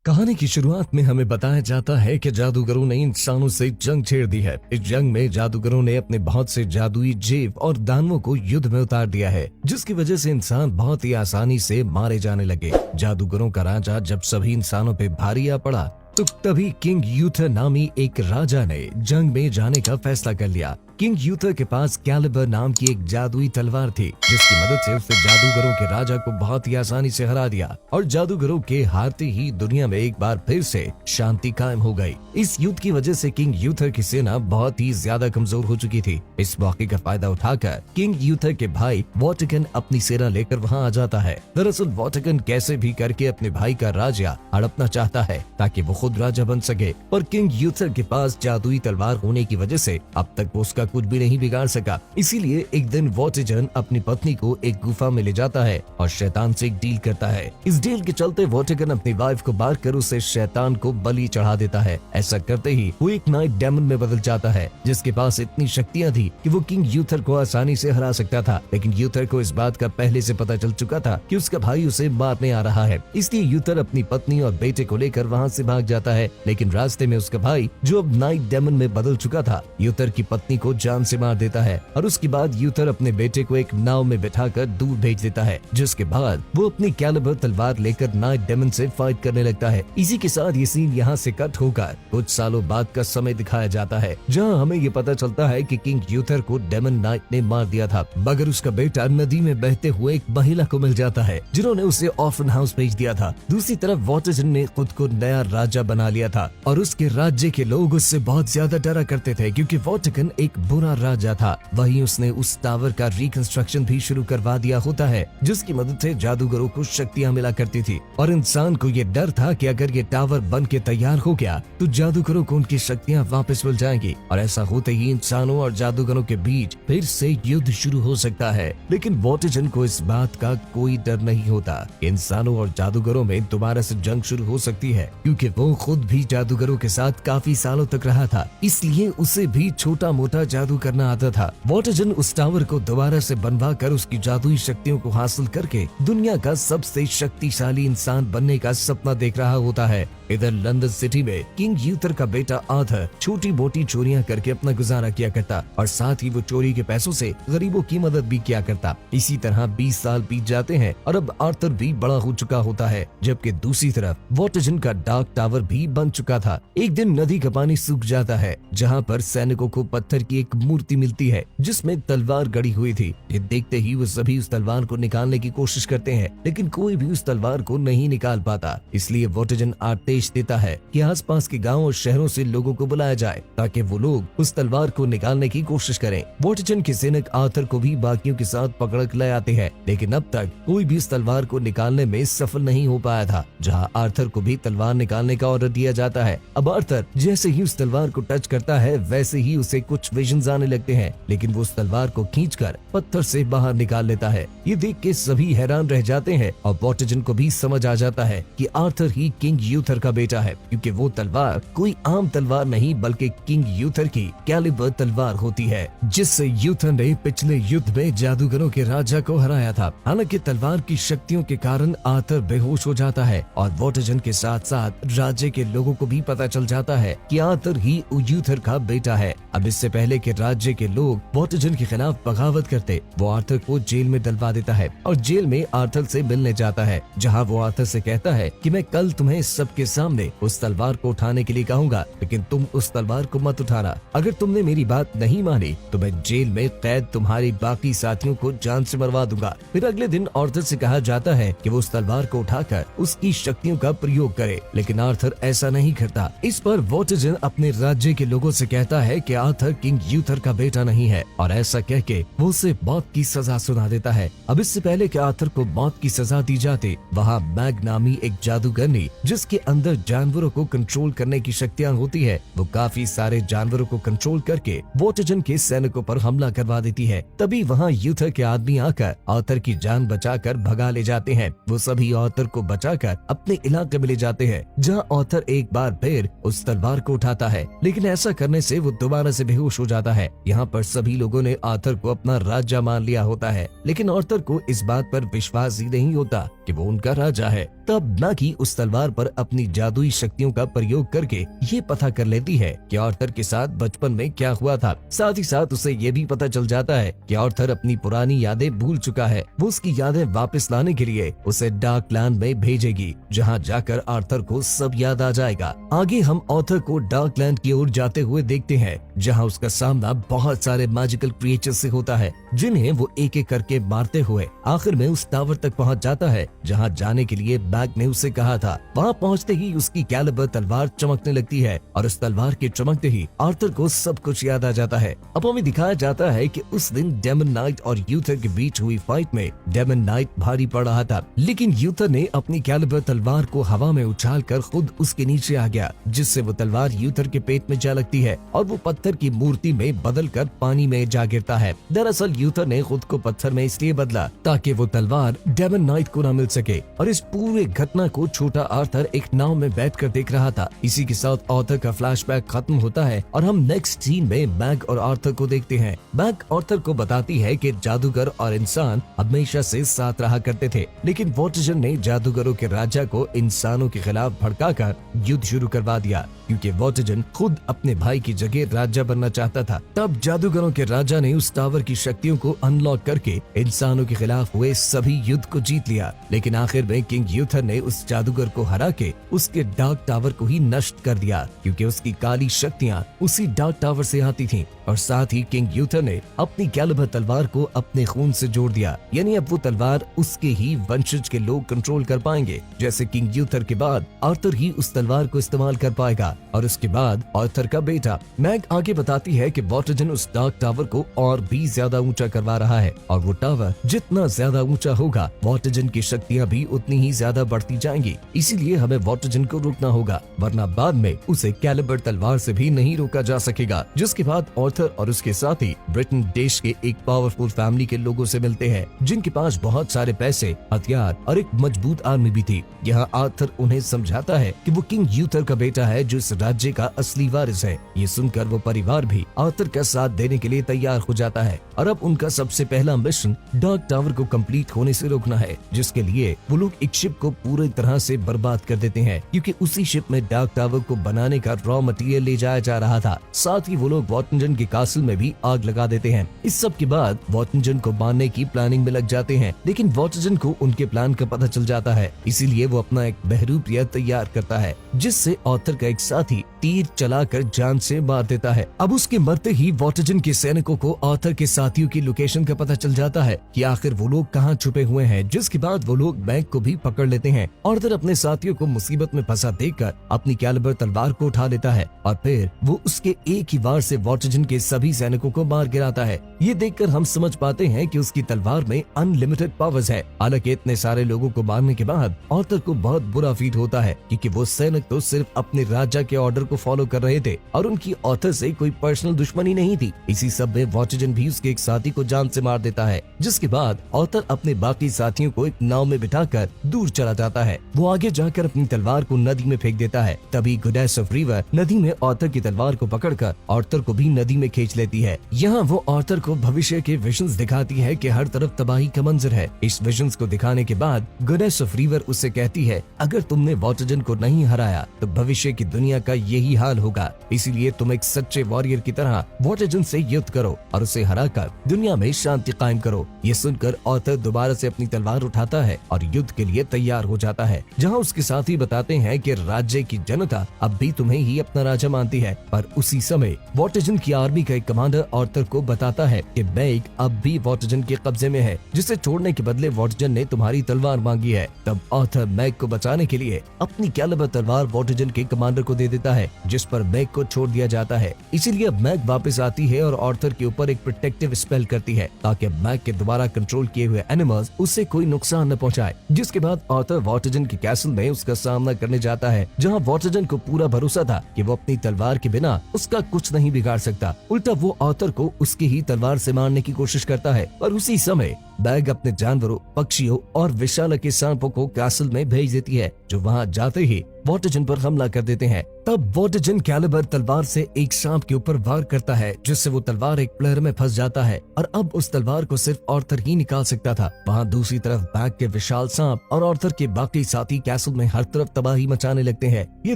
कहानी की शुरुआत में हमें बताया जाता है कि जादूगरों ने इंसानों से जंग छेड़ दी है। इस जंग में जादूगरों ने अपने बहुत से जादुई जेव और दानवों को युद्ध में उतार दिया है, जिसकी वजह से इंसान बहुत ही आसानी से मारे जाने लगे। जादूगरों का राजा जब सभी इंसानों पे भारी आ पड़ा तो तभी किंग यूथर नामी एक राजा ने जंग में जाने का फैसला कर लिया। किंग यूथर के पास कैलिबर नाम की एक जादुई तलवार थी, जिसकी मदद से उसने जादूगरों के राजा को बहुत ही आसानी से हरा दिया और जादूगरों के हारते ही दुनिया में एक बार फिर से शांति कायम हो गई। इस युद्ध की वजह से किंग यूथर की सेना बहुत ही ज्यादा कमजोर हो चुकी थी। इस मौके का फायदा उठाकर किंग यूथर के भाई वॉटिकन अपनी सेना लेकर वहाँ आ जाता है। दरअसल वॉटिकन कैसे भी करके अपने भाई का राज्य हड़पना चाहता है ताकि वो खुद राजा बन सके, और किंग यूथर के पास जादुई तलवार होने की वजह से अब तक वो उसका कुछ भी नहीं बिगाड़ सका। इसीलिए एक दिन वॉटिकन अपनी पत्नी को एक गुफा में ले जाता है और शैतान से एक डील करता है। इस डील के चलते वॉटिकन अपनी वाइफ को मार कर उसे शैतान को बलि चढ़ा देता है। ऐसा करते ही वो एक नाइट डेमन में बदल जाता है, जिसके पास इतनी शक्तियां थी कि वो किंग यूथर को आसानी से हरा सकता था। लेकिन यूथर को इस बात का पहले से पता चल चुका था कि उसका भाई उसे मारने आ रहा है, इसलिए यूथर अपनी पत्नी और बेटे को लेकर वहाँ से भाग जाता है। लेकिन रास्ते में उसका भाई, जो अब नाइट डेमन में बदल चुका था, यूथर की पत्नी को जान से मार देता है और उसके बाद यूथर अपने बेटे को एक नाव में बिठाकर दूर भेज देता है, जिसके बाद वो अपनी कैलिबर तलवार लेकर नाइट डेमन से फाइट करने लगता है। इसी के साथ ये सीन यहाँ से कट होकर कुछ सालों बाद का समय दिखाया जाता है, जहाँ हमें ये पता चलता है कि किंग यूथर को डेमन नाइट ने मार दिया था, मगर उसका बेटा नदी में बहते हुए एक महिला को मिल जाता है, जिन्होंने उसे ऑर्फन हाउस भेज दिया था। दूसरी तरफ वॉटिकन ने खुद को नया राजा बना लिया था और उसके राज्य के लोग उससे बहुत ज्यादा डरा करते थे, क्योंकि वॉटिकन एक बुरा राजा था। वहीं उसने उस टावर का रिकंस्ट्रक्शन भी शुरू करवा दिया होता है, जिसकी मदद से जादूगरों को शक्तियां मिला करती थी, और इंसान को ये डर था कि अगर ये टावर बन के तैयार हो गया तो जादूगरों को उनकी शक्तियां वापस मिल जाएंगी, और ऐसा होते ही इंसानों और जादूगरों के बीच फिर से युद्ध शुरू हो सकता है। लेकिन वॉटिकन को इस बात का कोई डर नहीं होता। इंसानों और जादूगरों में दोबारा से जंग शुरू हो सकती है, क्योंकि वो खुद भी जादूगरों के साथ काफी सालों तक रहा था, इसलिए उसे भी छोटा मोटा जादू करना आता था। वॉटिकन उस टावर को दोबारा से बनवा कर उसकी जादुई शक्तियों को हासिल करके दुनिया का सबसे शक्तिशाली इंसान बनने का सपना देख रहा होता है। इधर लंदन सिटी में किंग यूथर का बेटा आर्थर छोटी मोटी चोरियां करके अपना गुजारा किया करता, और साथ ही वो चोरी के पैसों से गरीबों की मदद भी किया करता। इसी तरह 20 साल बीत जाते हैं और अब आर्थर भी बड़ा हो चुका होता है, जबकि दूसरी तरफ वॉटिकन का डार्क टावर भी बन चुका था। एक दिन नदी का पानी सूख जाता है, जहाँ पर सैनिकों को पत्थर की एक मूर्ति मिलती है जिसमें तलवार गड़ी हुई थी। ये देखते ही वो सभी उस तलवार को निकालने की कोशिश करते हैं, लेकिन कोई भी उस तलवार को नहीं निकाल पाता। इसलिए वॉटिकन आदेश देता है कि आसपास के गांव और शहरों से लोगों को बुलाया जाए ताकि वो लोग उस तलवार को निकालने की कोशिश करें। वॉटिकन के सैनिक आर्थर को भी बाकियों के साथ पकड़ कर ले आते हैं, लेकिन अब तक कोई भी इस तलवार को निकालने में सफल नहीं हो पाया था। जहाँ आर्थर को भी तलवार निकालने का ऑर्डर दिया जाता है। अब आर्थर जैसे ही उस तलवार को टच करता है, वैसे ही उसे कुछ विजन्स आने लगते हैं, लेकिन वो उस तलवार को खींचकर पत्थर से बाहर निकाल लेता है। ये देख के सभी हैरान रह जाते हैं और वॉटिकन को भी समझ आ जाता है कि आर्थर ही किंग यूथर का बेटा है, क्योंकि वो तलवार कोई आम तलवार नहीं बल्कि किंग यूथर की कैलिबर तलवार होती है, जिससे यूथर ने पिछले युद्ध में जादूगरों के राजा को हराया था। हालांकि तलवार की शक्तियों के कारण आर्थर बेहोश हो जाता है और वॉटिकन के साथ साथ राज्य के लोगों को भी पता चल जाता है कि आर्थर ही यूथर का बेटा है। अब इससे पहले कि राज्य के लोग वॉटिकन के खिलाफ बगावत करते, वो आर्थर को जेल में डलवा देता है और जेल में आर्थर से मिलने जाता है, जहाँ वो आर्थर से कहता है कि मैं कल तुम्हें सबके सामने उस तलवार को उठाने के लिए कहूँगा, लेकिन तुम उस तलवार को मत उठाना। अगर तुमने मेरी बात नहीं मानी तो मैं जेल में कैद तुम्हारी बाकी साथियों को जान से मरवा दूंगा। फिर अगले दिन आर्थर से कहा जाता है कि वो उस तलवार को उठाकर उसकी शक्तियों का प्रयोग करे, लेकिन आर्थर ऐसा नहीं करता। इस पर वॉटिकन अपने राज्य के लोगों से कहता है कि आर्थर किंग यूथर का बेटा नहीं है, और ऐसा कह के वो उसे मौत की सजा सुना देता है। अब इससे पहले कि आर्थर को मौत की सजा दी जाती, वहाँ मैग नामी एक जादूगरनी, जिसके अंदर जानवरों को कंट्रोल करने की शक्तियां होती है, वो काफी सारे जानवरों को कंट्रोल करके वॉटिकन के सैनिकों पर हमला करवा देती है। तभी वहाँ यूथर के आदमी आकर आर्थर की जान बचाकर भगा ले जाते हैं। वो सभी आर्थर को बचाकर अपने इलाके में ले जाते हैं, जहाँ आर्थर एक बार फिर उस तलवार को उठाता है, लेकिन ऐसा करने से वो दोबारा से बेहोश हो जाता जाता है। यहाँ पर सभी लोगों ने आर्थर को अपना राजा मान लिया होता है, लेकिन आर्थर को इस बात पर विश्वास ही नहीं होता कि वो उनका राजा है। तब मैगी उस तलवार पर अपनी जादुई शक्तियों का प्रयोग करके ये पता कर लेती है कि आर्थर के साथ बचपन में क्या हुआ था। साथ ही साथ उसे ये भी पता चल जाता है कि आर्थर अपनी पुरानी यादें भूल चुका है। वो उसकी यादें वापस लाने के लिए उसे डार्क लैंड में भेजेगी, जहाँ जाकर आर्थर को सब याद आ जाएगा। आगे हम आर्थर को डार्क लैंड की ओर जाते हुए देखते हैं, जहाँ उसका सामना बहुत सारे मैजिकल क्रिएचर से होता है, जिन्हें वो एक एक करके मारते हुए आखिर में उस टावर तक पहुँच जाता है, जहाँ जाने के लिए मैग ने उसे कहा था। वहाँ पहुँचते ही उसकी कैलिबर तलवार चमकने लगती है और उस तलवार के चमकते ही आर्थर को सब कुछ याद आ जाता है। अब हमें दिखाया जाता है कि उस दिन डेमन नाइट और यूथर के बीच हुई फाइट में डेमन नाइट भारी पड़ रहा था, लेकिन यूथर ने अपनी कैलिबर तलवार को हवा में उछालकर खुद उसके नीचे आ गया, जिससे वो तलवार यूथर के पेट में जा लगती है और वो पत्थर की मूर्ति में बदलकर पानी में जा गिरता है। दरअसल यूथर ने खुद को पत्थर में इसलिए बदला ताकि वो तलवार डेमन नाइट को न मिल सके, और इस पूरे घटना को छोटा आर्थर एक नाव में बैठकर देख रहा था। इसी के साथ आर्थर का फ्लैशबैक खत्म होता है और हम नेक्स्ट सीन में मैग और आर्थर को देखते हैं। मैग आर्थर को बताती है कि जादूगर और इंसान हमेशा से साथ रहा करते थे, लेकिन वॉटजन ने जादूगरों के राजा को इंसानों के खिलाफ भड़काकर युद्ध शुरू करवा दिया, क्योंकि वॉटजन खुद अपने भाई की जगह राजा बनना चाहता था। तब जादूगरों के राजा ने उस टावर की शक्तियों को अनलॉक करके इंसानों के खिलाफ हुए सभी युद्ध को जीत लिया, लेकिन आखिर में किंग यूथर ने उस जादूगर को हरा के उसके डार्क टावर को ही नष्ट कर दिया, क्योंकि उसकी काली शक्तियाँ उसी डार्क टावर से आती थीं। और साथ ही किंग यूथर ने अपनी कैलिबर तलवार को अपने खून से जोड़ दिया, यानी अब वो तलवार उसके ही वंशज के लोग कंट्रोल कर पाएंगे। जैसे किंग यूथर के बाद आर्थर ही उस तलवार को इस्तेमाल कर पाएगा, और उसके बाद आर्थर का बेटा। मैग आगे बताती है कि वॉटजन उस डार्क टावर को और भी ज्यादा ऊंचा करवा रहा है, और वो टावर जितना ज्यादा ऊंचा होगा वॉटजन की शक्तियाँ भी उतनी ही ज्यादा बढ़ती जाएंगी। इसीलिए हमें वॉटजन को रोकना होगा, वरना बाद में उसे कैलिबर तलवार से भी नहीं रोका जा सकेगा। जिसके बाद आर्थर और उसके साथी ब्रिटेन देश के एक पावरफुल फैमिली के लोगों से मिलते हैं, जिनके पास बहुत सारे पैसे, हथियार और एक मजबूत आर्मी भी थी। यहाँ आर्थर उन्हें समझाता है कि वो किंग यूथर का बेटा है, जो इस राज्य का असली वारिस है। ये सुनकर वो परिवार भी आर्थर का साथ देने के लिए तैयार हो जाता है, और अब उनका सबसे पहला मिशन डार्क टावर को कंप्लीट होने से रोकना है, जिसके लिए वो लोग एक शिप को पूरी तरह से बर्बाद कर देते हैं, क्योंकि उसी शिप में डार्क टावर को बनाने का रॉ मटेरियल ले जाया जा रहा था। साथ ही वो लोग वॉटजन के कासल में भी आग लगा देते हैं। इस सब के बाद वॉटजन को मारने की प्लानिंग में लग जाते हैं, लेकिन वॉटजन को उनके प्लान का पता चल जाता है। इसीलिए वो अपना एक बहरूपिया तैयार करता है, जिससे आर्थर का एक साथी तीर चलाकर जान से मार देता है। अब उसके मरते ही वॉटजन के सैनिकों को आर्थर के साथियों की लोकेशन का पता चल जाता है कि आखिर वो लोग कहाँ छुपे हुए हैं, जिसके बाद वो लोग मैग को भी पकड़ लेते हैं। आर्थर अपने साथियों को मुसीबत में फंसा देखकर अपनी कैलिबर तलवार को उठा लेता है, और फिर वो उसके एक ही वार से वॉटजन के सभी सैनिकों को मार गिराता है। ये देखकर हम समझ पाते हैं कि उसकी तलवार में अनलिमिटेड पावर्स है। हालांकि इतने सारे लोगों को मारने के बाद आर्थर को बहुत बुरा फील होता है, क्योंकि वो सैनिक तो सिर्फ अपने राजा के ऑर्डर को फॉलो कर रहे थे, और उनकी आर्थर से कोई पर्सनल दुश्मनी नहीं थी। इसी सब में वॉटजन भी उसके एक साथी को जान से मार देता है, जिसके बाद आर्थर अपने बाकी साथियों को एक नाव में बिठाकर दूर चला जाता है। वो आगे जाकर अपनी तलवार को नदी में फेंक देता है। तभी गोडेस ऑफ रिवर नदी में आर्थर की तलवार को पकड़कर आर्थर को भी नदी में खींच लेती है। यहाँ वो आर्थर को भविष्य के विजन्स दिखाती है कि हर तरफ तबाही का मंजर है। इस विजन्स को दिखाने के बाद गोडेस ऑफ रिवर उससे कहती है, अगर तुमने वॉटजन को नहीं हराया तो भविष्य की दुनिया का यही हाल होगा। इसीलिए तुम एक सच्चे वॉरियर की तरह वॉटजन से युद्ध करो और उसे हराकर दुनिया में शांति कायम करो। ये सुनकर आर्थर दोबारा से अपनी तलवार उठाता है और युद्ध के लिए तैयार हो जाता है, जहाँ उसके साथी बताते हैं कि राज्य की जनता अब भी तुम्हें ही अपना राजा मानती है। पर उसी समय वॉटजन की आर्मी का एक कमांडर आर्थर को बताता है कि मैग अब भी वॉटजन के कब्जे में है, जिसे छोड़ने के बदले वॉटजन ने तुम्हारी तलवार मांगी है। तब आर्थर मैग को बचाने के लिए अपनी कैलिबर तलवार वॉटजन के कमांडर को दे देता है, जिस पर मैग को छोड़ दिया जाता है। इसीलिए अब मैग वापस आती है और आर्थर के ऊपर एक प्रोटेक्टिव स्पेल करती है, ताकि मैग के दोबारा कंट्रोल किए हुए एनिमल्स उससे कोई नुकसान न पहुंचाए। जिसके बाद आर्थर वॉटजन के कैसल में उसका सामना करने जाता है, जहां वॉटजन को पूरा भरोसा था कि वो अपनी तलवार के बिना उसका कुछ नहीं बिगाड़ सकता। उल्टा वो आर्थर को उसकी ही तलवार से मारने की कोशिश करता है, पर उसी समय बैग अपने जानवरों, पक्षियों और विशाला के सांपों को कैसल में भेज देती है, जो वहां जाते ही वॉटरजन पर हमला कर देते हैं। तब वॉटरजन कैलिबर तलवार से एक सांप के ऊपर वार करता है, जिससे वो तलवार एक प्लेयर में फंस जाता है और अब उस तलवार को सिर्फ ऑर्थर ही निकाल सकता था। वहाँ दूसरी तरफ बैग के विशाल सांप और ऑर्थर के बाकी साथी कैसल में हर तरफ तबाही मचाने लगते हैं। ये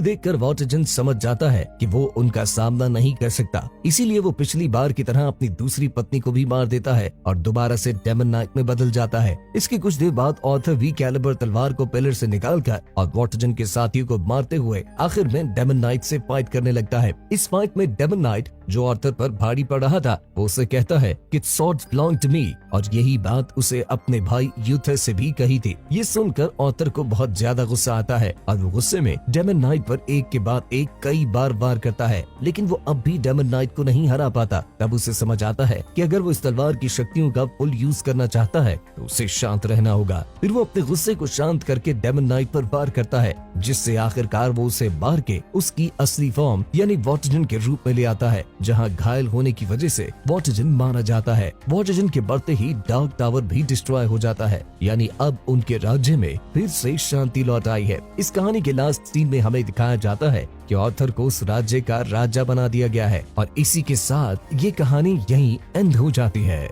देखकर वॉटरजन समझ जाता है कि वो उनका सामना नहीं कर सकता, इसीलिए वो पिछली बार की तरह अपनी दूसरी पत्नी को भी मार देता है और दोबारा से डेमन नाइट में बदल जाता है। इसके कुछ देर बाद ऑर्थर भी कैलिबर तलवार को पिलर से निकालकर और वॉटरजन के साथियों को मारते हुए आखिर में डेमन नाइट से फाइट करने लगता है। इस फाइट में डेमन नाइट, जो ऑर्थर पर भारी पड़ रहा था, वो उसे कहता है कि swords belong to me, और यही बात उसे अपने भाई यूथर से भी कही थी। ये सुनकर ऑर्थर को बहुत ज्यादा गुस्सा आता है और वो गुस्से में डेमन नाइट पर एक के बाद एक कई बार वार करता है, लेकिन वो अब भी डेमन नाइट को नहीं हरा पाता। तब उसे समझ आता है कि अगर वो इस तलवार की शक्तियों का फुल यूज करना चाहता है तो उसे शांत रहना होगा। फिर वो अपने गुस्से को शांत करके डेमन नाइट पर वार करता है, जिससे आखिरकार वो उसे मार के उसकी असली फॉर्म यानी वॉटरजन के रूप में ले आता है, जहाँ घायल होने की वजह से वॉटरजन मारा जाता है। वॉटरजन के बढ़ते ही डार्क टावर भी डिस्ट्रॉय हो जाता है, यानी अब उनके राज्य में फिर से शांति लौट आई है। इस कहानी के लास्ट सीन में हमें दिखाया जाता है कि ऑर्थर को उस राज्य का राजा बना दिया गया है और इसी के साथ ये कहानी यहीं एंड हो जाती है।